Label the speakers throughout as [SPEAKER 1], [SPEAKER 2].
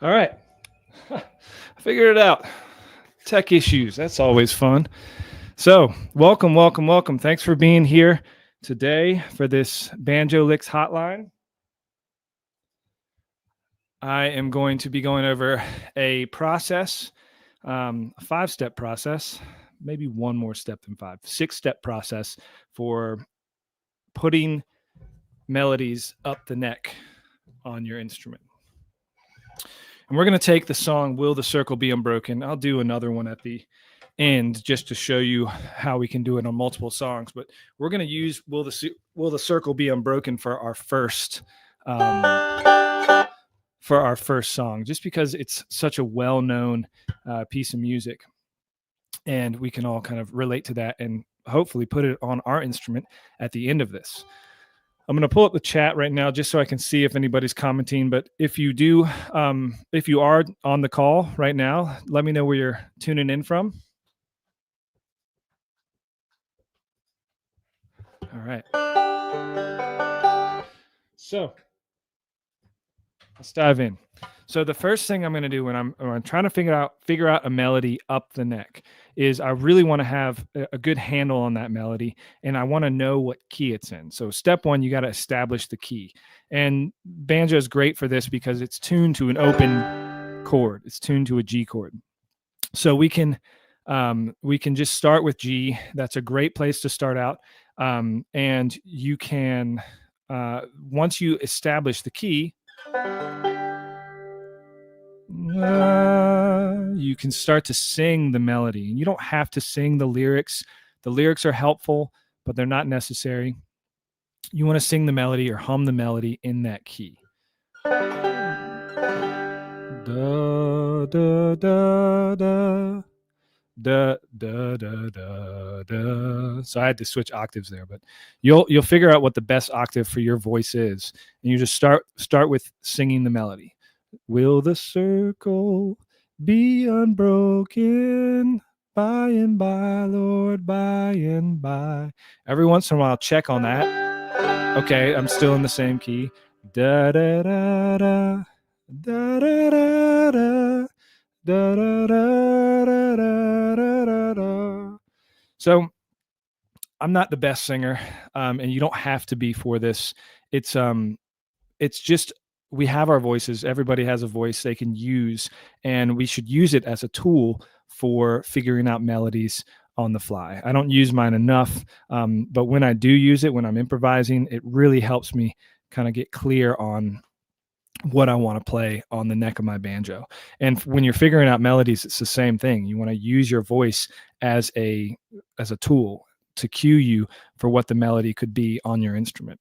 [SPEAKER 1] All right. I figured it out. Tech issues. That's always fun. So, welcome, welcome, welcome. Thanks for being here today for this Banjo Licks hotline. I am going to be going over a process, a 5-step process, maybe one more step than 5, 6-step process for putting melodies up the neck on your instrument. And we're going to take the song Will the Circle Be Unbroken. I'll do another one at the end just to show you how we can do it on multiple songs. But we're going to use Will the Circle Be Unbroken for our first song, just because it's such a well-known piece of music. And we can all kind of relate to that and hopefully put it on our instrument at the end of this. I'm going to pull up the chat right now just so I can see if anybody's commenting. But if you do, if you are on the call right now, let me know where you're tuning in from. All right. So let's dive in. So the first thing I'm going to do when I'm trying to figure out a melody up the neck is I really want to have a good handle on that melody, and I want to know what key it's in. So step one, you got to establish the key. And banjo is great for this because it's tuned to an open chord. It's tuned to a G chord. So we can just start with G. That's a great place to start out. And you can once you establish the key, you can start to sing the melody, and you don't have to sing the lyrics. The lyrics are helpful, but they're not necessary. You want to sing the melody or hum the melody in that key. Da da da da da da da da da. So I had to switch octaves there, but you'll figure out what the best octave for your voice is, and you just start with singing the melody. Will the circle be unbroken by and by, Lord, by and by? Every once in a while, check on that. Okay, I'm still in the same key. Da da da da da da da da da da da da da da. So I'm not the best singer, and you don't have to be for this. It's just we have our voices. Everybody has a voice they can use, and we should use it as a tool for figuring out melodies on the fly. I don't use mine enough, but when I do use it, when I'm improvising, it really helps me kind of get clear on what I want to play on the neck of my banjo. And when you're figuring out melodies, it's the same thing. You want to use your voice as a tool to cue you for what the melody could be on your instrument.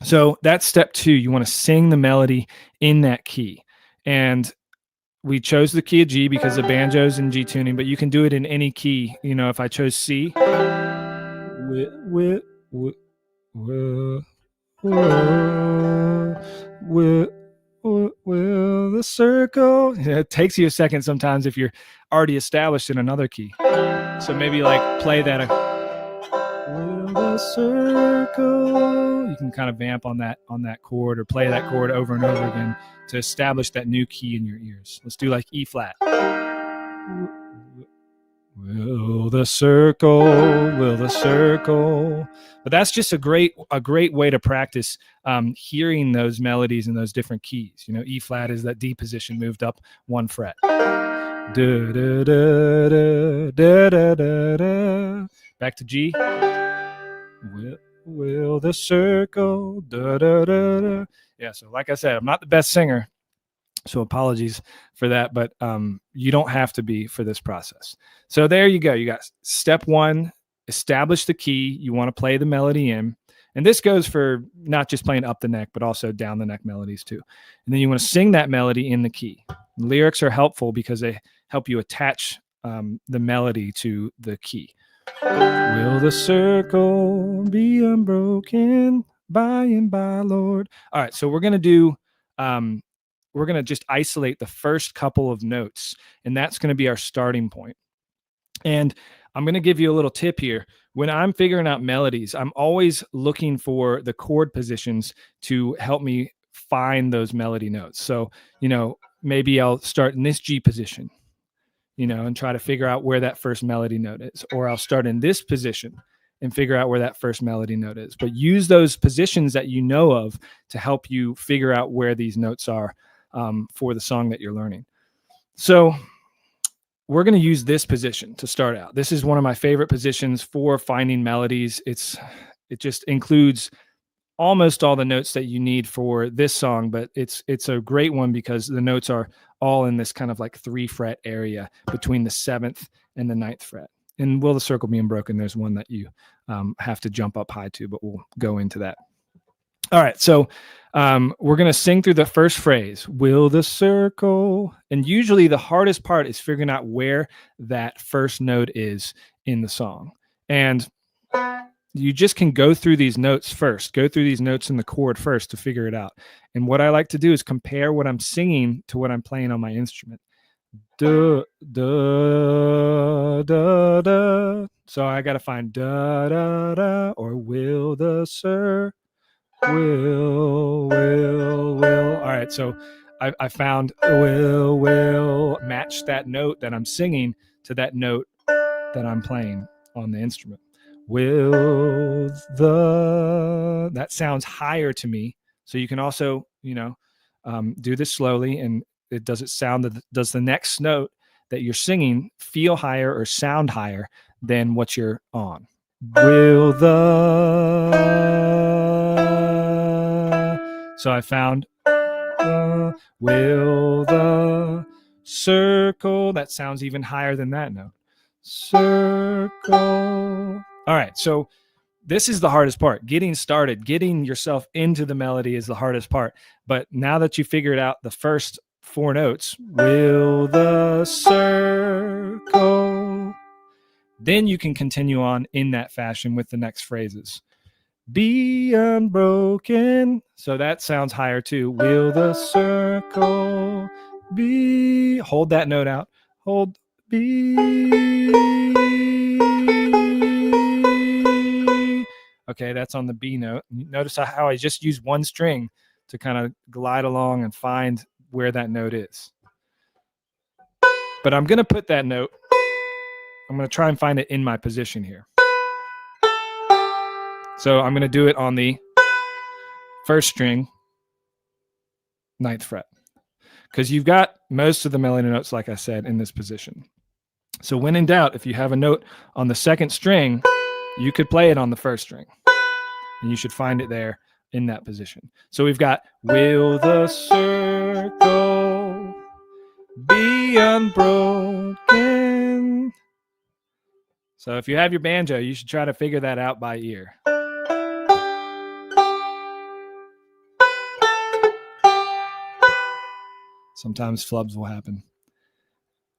[SPEAKER 1] So that's step 2. You want to sing the melody in that key. And we chose the key of G because the banjo's in G tuning, but you can do it in any key. You know, if I chose C, will the circle. It takes you a second sometimes if you're already established in another key. So maybe like play that. Will the circle. You can kind of vamp on that chord or play that chord over and over again to establish that new key in your ears. Let's do like E flat. Will the circle. But that's just a great way to practice hearing those melodies in those different keys. You know, E flat is that D position moved up 1 fret. Da, da, da, da, da, da, da, da. Back to G. Will the circle. Da, da, da, da. Yeah, so like I said, I'm not the best singer, so apologies for that, but you don't have to be for this process. So there you go. You got step 1, establish the key you want to play the melody in. And this goes for not just playing up the neck, but also down the neck melodies too. And then you want to sing that melody in the key. Lyrics are helpful because they help you attach the melody to the key. Will the circle be unbroken by and by, Lord? All right, so we're going to do... we're going to just isolate the first couple of notes, and that's going to be our starting point. And I'm going to give you a little tip here. When I'm figuring out melodies, I'm always looking for the chord positions to help me find those melody notes. So, you know, maybe I'll start in this G position, and try to figure out where that first melody note is, or I'll start in this position and figure out where that first melody note is. But use those positions that you know of to help you figure out where these notes are for the song that you're learning. So we're going to use this position to start out. This is one of my favorite positions for finding melodies. It just includes almost all the notes that you need for this song, but it's a great one because the notes are all in this kind of like 3-fret area between the 7th and the 9th fret. And Will the Circle Being Broken, there's one that you have to jump up high to, but we'll go into that. All right, so we're going to sing through the first phrase, will the circle. And usually the hardest part is figuring out where that first note is in the song. And you just can go through these notes first, go through these notes in the chord first to figure it out. And what I like to do is compare what I'm singing to what I'm playing on my instrument. Da, da, da, da. So I got to find da, da, da, or will the sir, will. All right, so I found will match that note that I'm singing to that note that I'm playing on the instrument. Will the, that sounds higher to me. So you can also, do this slowly, and does the next note that you're singing feel higher or sound higher than what you're on? Will the, so I found will the circle, that sounds even higher than that note. Circle. All right, so this is the hardest part. Getting started, getting yourself into the melody is the hardest part. But now that you figured out the first 4 notes, will the circle, then you can continue on in that fashion with the next phrases. Be unbroken. So that sounds higher too. Will the circle be, hold that note out. Hold, be. Okay, that's on the B note. Notice how I just used one string to kind of glide along and find where that note is. But I'm going to put that note, I'm going to try and find it in my position here. So I'm going to do it on the first string, 9th fret, because you've got most of the melody notes, like I said, in this position. So when in doubt, if you have a note on the 2nd string, you could play it on the 1st string, and you should find it there in that position. So we've got, will the circle be unbroken? So if you have your banjo, you should try to figure that out by ear. Sometimes flubs will happen.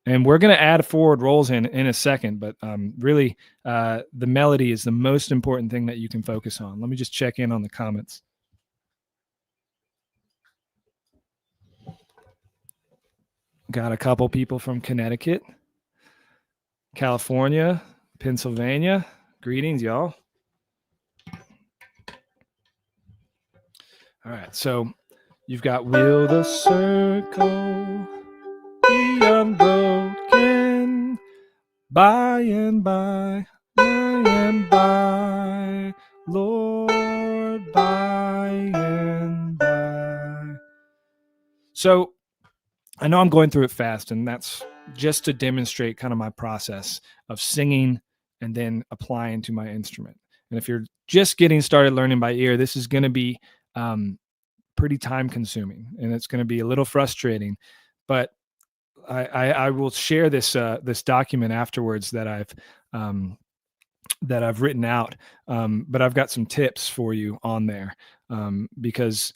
[SPEAKER 1] And we're going to add forward rolls in a second, but really the melody is the most important thing that you can focus on. Let me just check in on the comments. Got a couple people from Connecticut, California, Pennsylvania. Greetings, y'all. All right, so you've got, will the circle be unbroken by and by, Lord, by and by. So I know I'm going through it fast, and that's just to demonstrate kind of my process of singing and then applying to my instrument. And if you're just getting started learning by ear, this is going to be pretty time consuming, and it's going to be a little frustrating, but I will share this this document afterwards that I've written out, but I've got some tips for you on there, because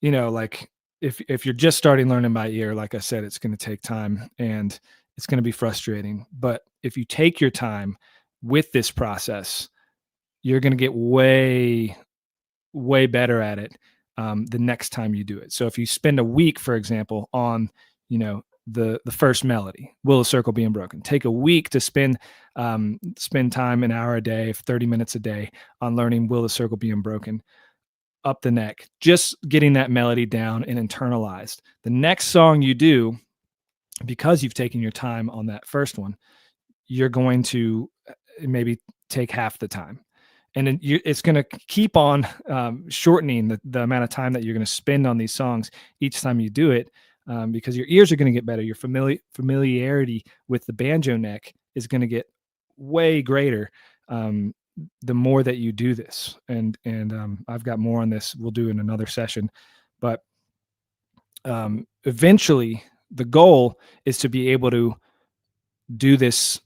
[SPEAKER 1] like if you're just starting learning by ear, like I said, it's going to take time and it's going to be frustrating. But if you take your time with this process, you're going to get way better at it the next time you do it. So if you spend a week, for example, on the first melody, will the circle being broken, take a week to spend time, an hour a day, 30 minutes a day on learning will the circle being broken. up the neck, just getting that melody down and internalized. The next song you do, because you've taken your time on that first one, you're going to maybe take half the time. And it's going to keep on shortening the amount of time that you're going to spend on these songs each time you do it, because your ears are going to get better. Your familiarity with the banjo neck is going to get way greater the more that you do this. And I've got more on this we'll do in another session. But eventually, the goal is to be able to do this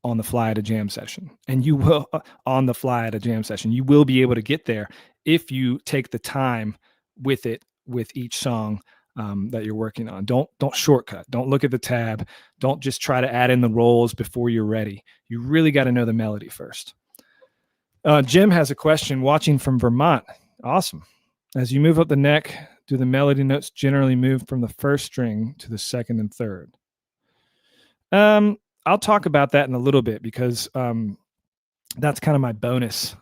[SPEAKER 1] on the fly at a jam session, and you will on the fly at a jam session. You will be able to get there if you take the time with it, with each song that you're working on. Don't shortcut. Don't look at the tab. Don't just try to add in the rolls before you're ready. You really got to know the melody first. Jim has a question, watching from Vermont. Awesome. As you move up the neck, do the melody notes generally move from the first string to the second and third? I'll talk about that in a little bit, because that's kind of my bonus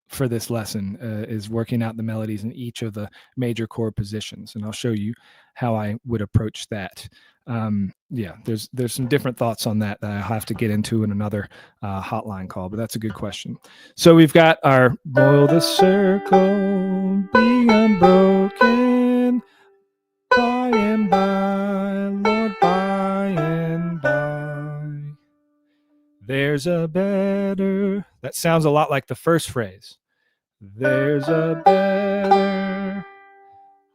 [SPEAKER 1] for this lesson, is working out the melodies in each of the major chord positions. And I'll show you how I would approach that. Yeah, there's some different thoughts on that I'll have to get into in another hotline call, but that's a good question. So we've got our boil the circle, be unbroken, by and by, Lord, by and by. There's a better, that sounds a lot like the first phrase. There's a better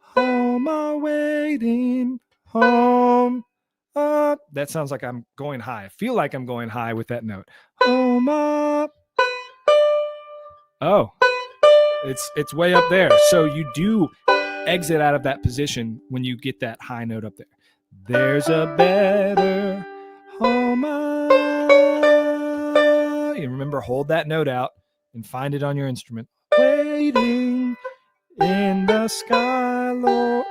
[SPEAKER 1] home awaiting, home up. That sounds like I'm going high. I feel like I'm going high with that note. Home up. Oh, it's way up there. So you do exit out of that position when you get that high note up there. There's a better home up. You remember, hold that note out and find it on your instrument. Waiting in the sky, Lord,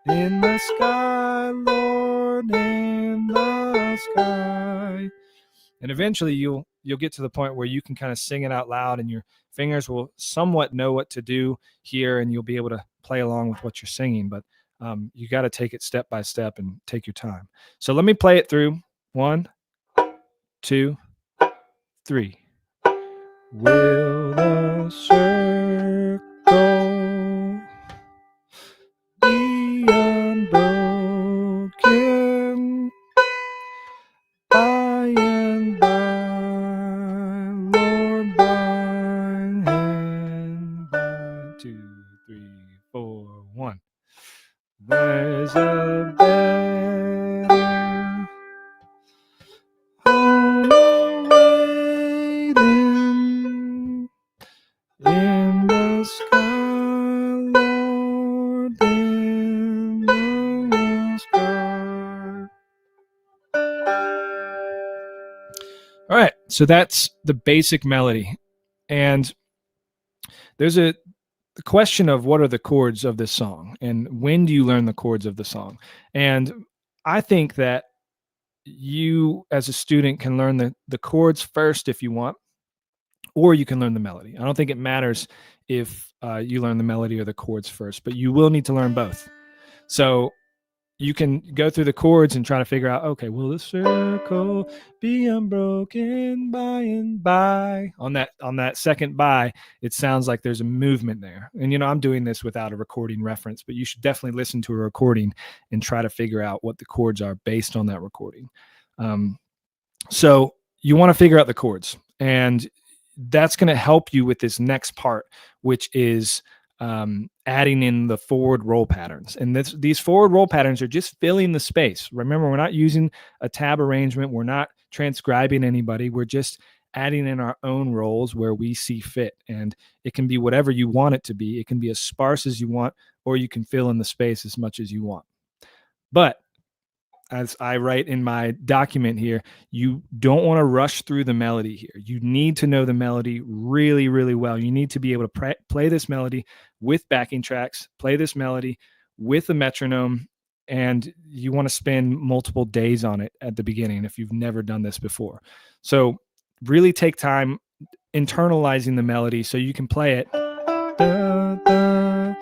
[SPEAKER 1] in the sky, Lord, in the sky. And eventually you'll get to the point where you can kind of sing it out loud, and your fingers will somewhat know what to do here, and you'll be able to play along with what you're singing. But you got to take it step by step and take your time. So let me play it through. 1, 2, 3. Will the circle be unbroken, by and by, Lord, by and by. 2, 3, 4, 1. There's a better home awaiting in the sky, Lord, in the sky. All right, so that's the basic melody. And there's the question of what are the chords of this song, and when do you learn the chords of the song? And I think that you, as a student, can learn the chords first if you want, or you can learn the melody. I don't think it matters if you learn the melody or the chords first, but you will need to learn both. So you can go through the chords and try to figure out, okay, will the circle be unbroken by and by? On that second by, it sounds like there's a movement there. And I'm doing this without a recording reference, but you should definitely listen to a recording and try to figure out what the chords are based on that recording. So you want to figure out the chords, and that's going to help you with this next part, which is adding in the forward roll patterns. And these forward roll patterns are just filling the space. Remember, we're not using a tab arrangement. We're not transcribing anybody. We're just adding in our own rolls where we see fit. And it can be whatever you want it to be. It can be as sparse as you want, or you can fill in the space as much as you want. But as I write in my document here, you don't want to rush through the melody here. You need to know the melody really, really well. You need to be able to play this melody with backing tracks, play this melody with a metronome, and you want to spend multiple days on it at the beginning if you've never done this before. So really take time internalizing the melody so you can play it. Da, da,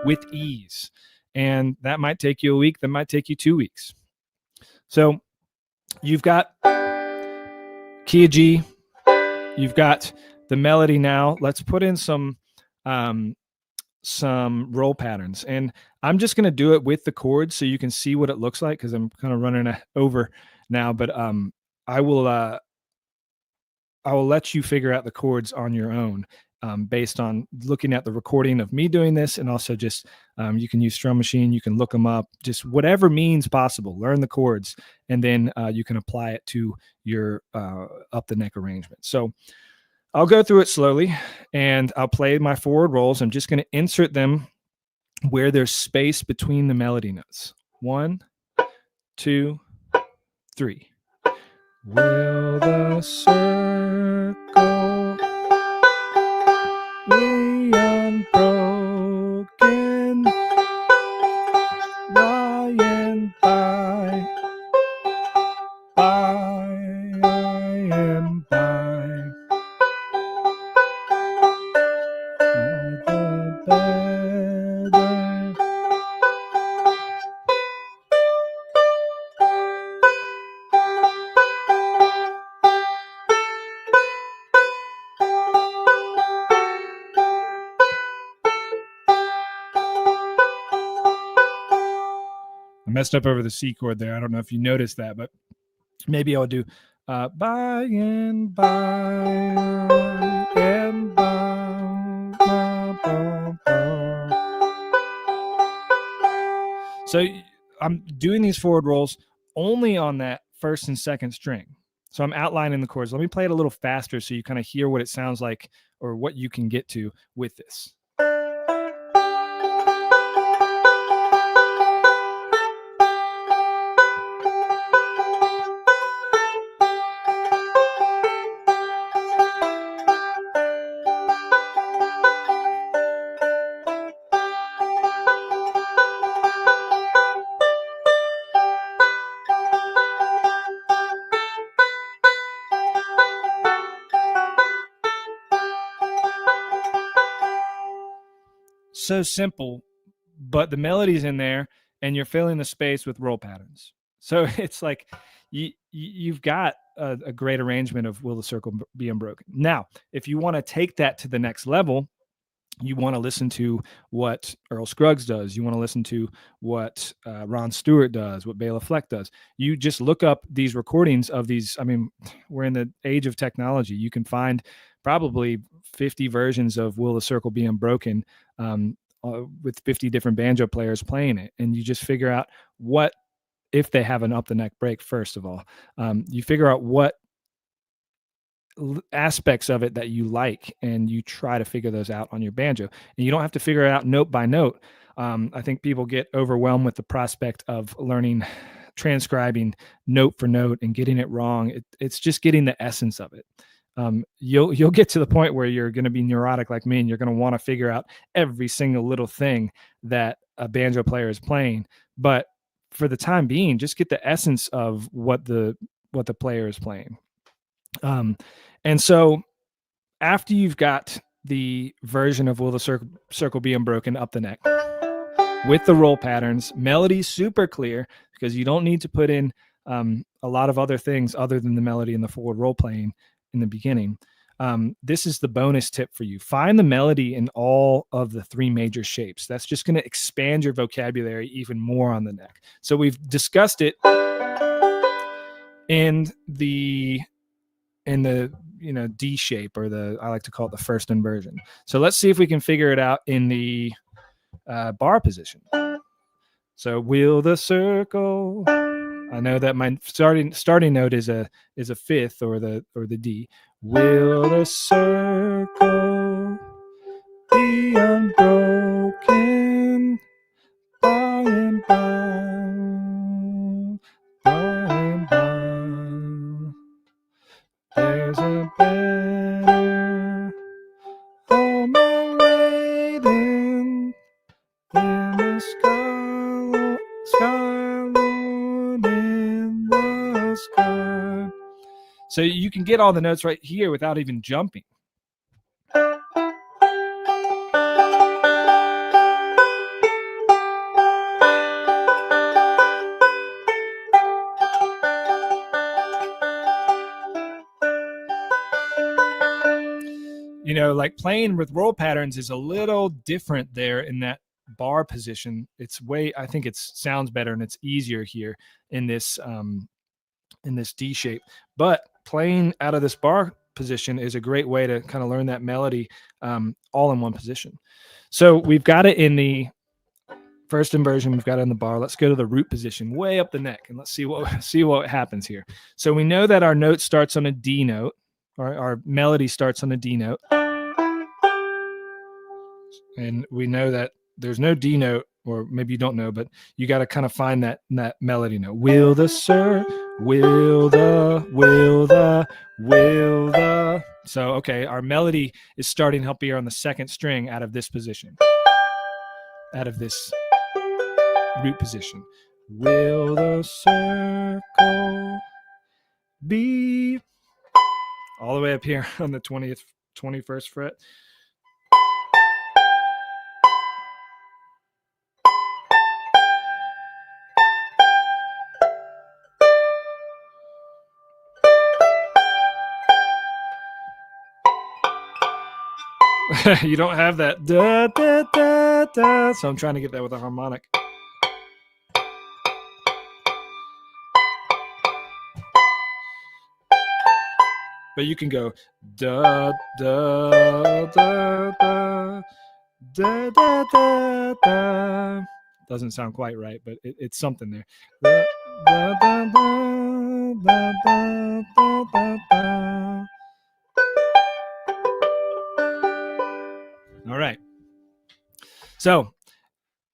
[SPEAKER 1] with ease. And that might take you a week, that might take you 2 weeks. So you've got key of G, you've got the melody now. Let's put in some roll patterns. And I'm just going to do it with the chords so you can see what it looks like, because I'm kind of running over now. But I will let you figure out the chords on your own, based on looking at the recording of me doing this, and also just you can use Strum Machine, you can look them up, just whatever means possible. Learn the chords, and then you can apply it to your up the neck arrangement. So I'll go through it slowly, and I'll play my forward rolls. I'm just going to insert them where there's space between the melody notes. 1, 2, 3. Will the circle be unbroken by and by and by? I messed up over the C chord there. I don't know if you noticed that, but maybe I'll do by and by and by. So I'm doing these forward rolls only on that first and second string. So I'm outlining the chords. Let me play it a little faster so you kind of hear what it sounds like, or what you can get to with this. So simple, but the melody's in there, and you're filling the space with roll patterns. So it's like you've got a great arrangement of Will the Circle Be Unbroken. Now, if you want to take that to the next level, you want to listen to what Earl Scruggs does. You want to listen to what Ron Stewart does, what Bela Fleck does. You just look up these recordings of these. I mean, we're in the age of technology. You can find probably 50 versions of Will the Circle Be Unbroken, with 50 different banjo players playing it. And you just figure out what, if they have an up the neck break, first of all, you figure out what aspects of it that you like, and you try to figure those out on your banjo. And you don't have to figure it out note by note. I think people get overwhelmed with the prospect of learning, transcribing note for note and getting it wrong. It's just getting the essence of it. You'll get to the point where you're going to be neurotic like me, and you're going to want to figure out every single little thing that a banjo player is playing. But for the time being, just get the essence of what the player is playing. And so after you've got the version of Will the Circle Be Unbroken up the neck with the roll patterns, melody super clear, because you don't need to put in a lot of other things other than the melody and the forward roll playing in the beginning. This is the bonus tip for you. Find the melody in all of the 3 major shapes. That's just going to expand your vocabulary even more on the neck. So we've discussed it in the D shape, or I like to call it the first inversion. So let's see if we can figure it out in the bar position. So Will the Circle. I know that my starting note is a fifth, or the D. Will the circle be unbroken by and by. There's a better home awaiting in the sky, Lord, in the sky. So you can get all the notes right here without even jumping. You know, like playing with roll patterns is a little different there in that bar position. It's I think it sounds better and it's easier here in this D shape. But playing out of this bar position is a great way to kind of learn that melody all in one position. So we've got it in the first inversion, we've got it in the bar. Let's go to the root position way up the neck and let's see what happens here. So we know that our note starts on a D note, or our melody starts on a D note. And we know that there's no D note, or maybe you don't know, but you got to kind of find that melody note. Will the sir, will the. So, okay, our melody is starting up here on the second string out of this position, out of this root position. Will the circle be all the way up here on the 21st fret? You don't have that da, da, da, da. So I'm trying to get that with a harmonic. But you can go da da da da da da da da. Doesn't sound quite right, but it's something there. Da, da, da, da, da, da, da, da. All right. So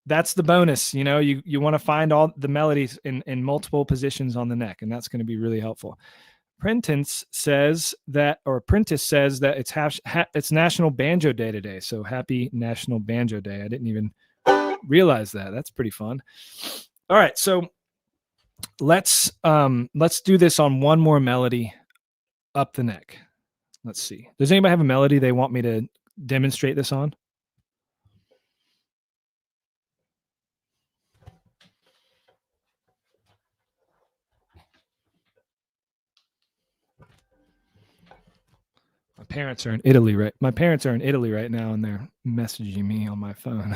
[SPEAKER 1] that's the bonus. You know, you want to find all the melodies in multiple positions on the neck, and that's going to be really helpful. Prentice says that it's National Banjo Day today. So happy National Banjo Day. I didn't even realize that. That's pretty fun. All right, so let's do this on one more melody up the neck. Let's see. Does anybody have a melody they want me to demonstrate this on? My parents are in Italy right now, and they're messaging me on my phone.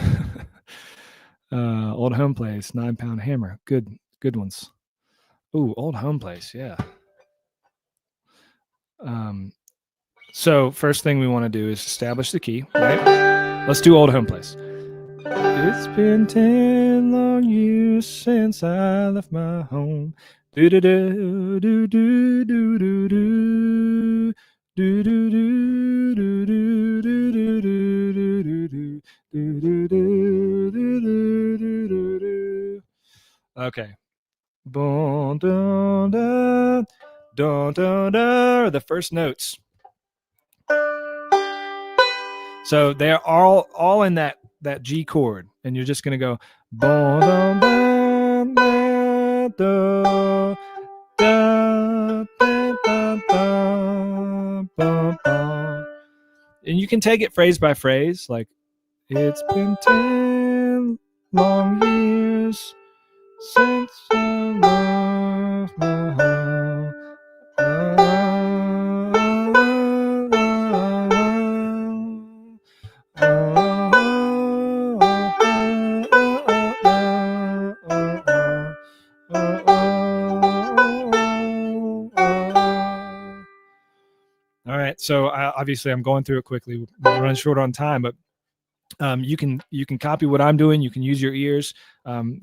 [SPEAKER 1] Old Home Place, 9-Pound Hammer. Good ones. Ooh, Old Home Place, yeah. So first thing we want to do is establish the key, right? Let's do Old Home Place. It's been 10 long years since I left my home. Do do do do do do do do. Do do do do do do do do do do do do do. Okay. Boom, dun, dun, dun, dun, dun, the first notes. So they're all in that G chord, and you're just gonna go boom, dun, dun, dun, dun, dun, dun, dun, dun, dun, dun. And you can take it phrase by phrase, like it's been 10 long years since I left my home. All right, so obviously I'm going through it quickly. We're running short on time, but you can copy what I'm doing. You can use your ears,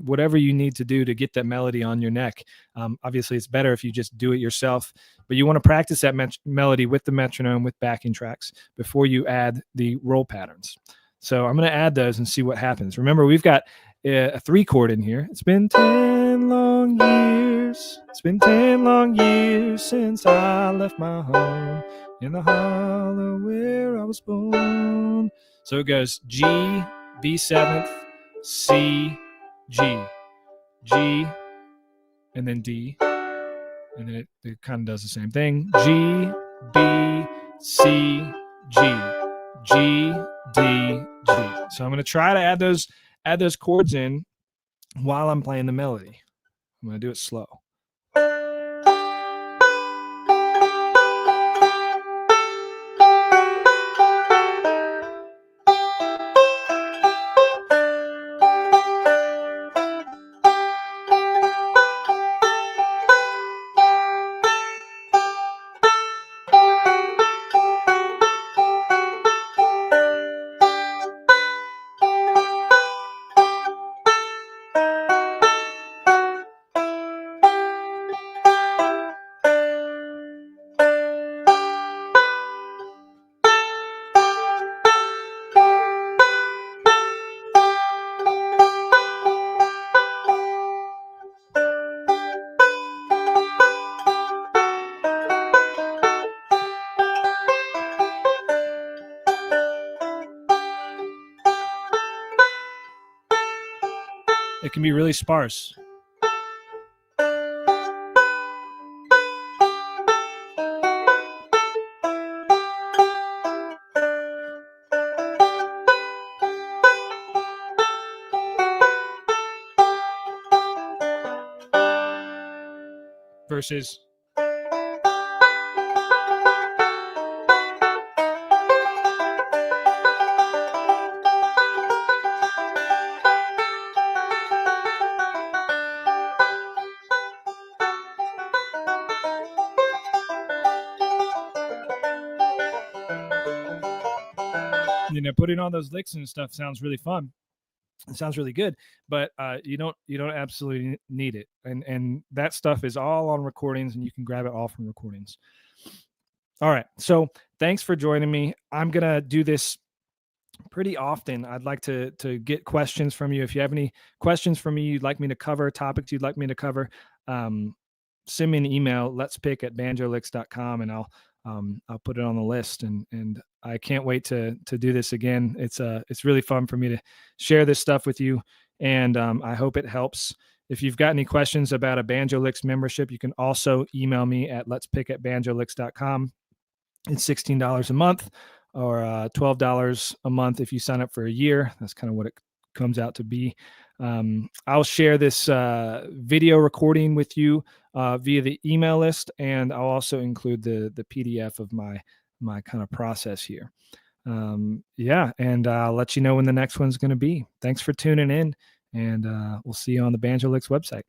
[SPEAKER 1] whatever you need to do to get that melody on your neck. Obviously, it's better if you just do it yourself, but you want to practice that melody with the metronome, with backing tracks before you add the roll patterns. So I'm going to add those and see what happens. Remember, we've got a 3 chord in here. It's been 10 long years. It's been 10 long years since I left my home in the hollow where I was born. So it goes G, B7th, C, G, G, and then D, and then it kind of does the same thing. G, B, C, G, G, D, G. So I'm going to try to add those chords in while I'm playing the melody. I'm going to do it slow. It can be really sparse. Versus putting all those licks and stuff sounds really fun. It sounds really good, but you don't absolutely need it, and that stuff is all on recordings, and you can grab it all from recordings. All right, so thanks for joining me. I'm gonna do this pretty often. I'd like to get questions from you. If you have any questions for me, you'd like me to cover, topics you'd like me to cover, send me an email, letspick@banjolicks.com, and I'll put it on the list. And I can't wait to do this again. It's really fun for me to share this stuff with you, and I hope it helps. If you've got any questions about a Banjo Licks membership, you can also email me at letspick@banjolicks.com. It's $16 a month, or $12 a month if you sign up for a year. That's kind of what it comes out to be. I'll share this video recording with you via the email list, and I'll also include the PDF of my kind of process here. Yeah, and I'll let you know when the next one's going to be. Thanks for tuning in, and we'll see you on the Banjo Licks website.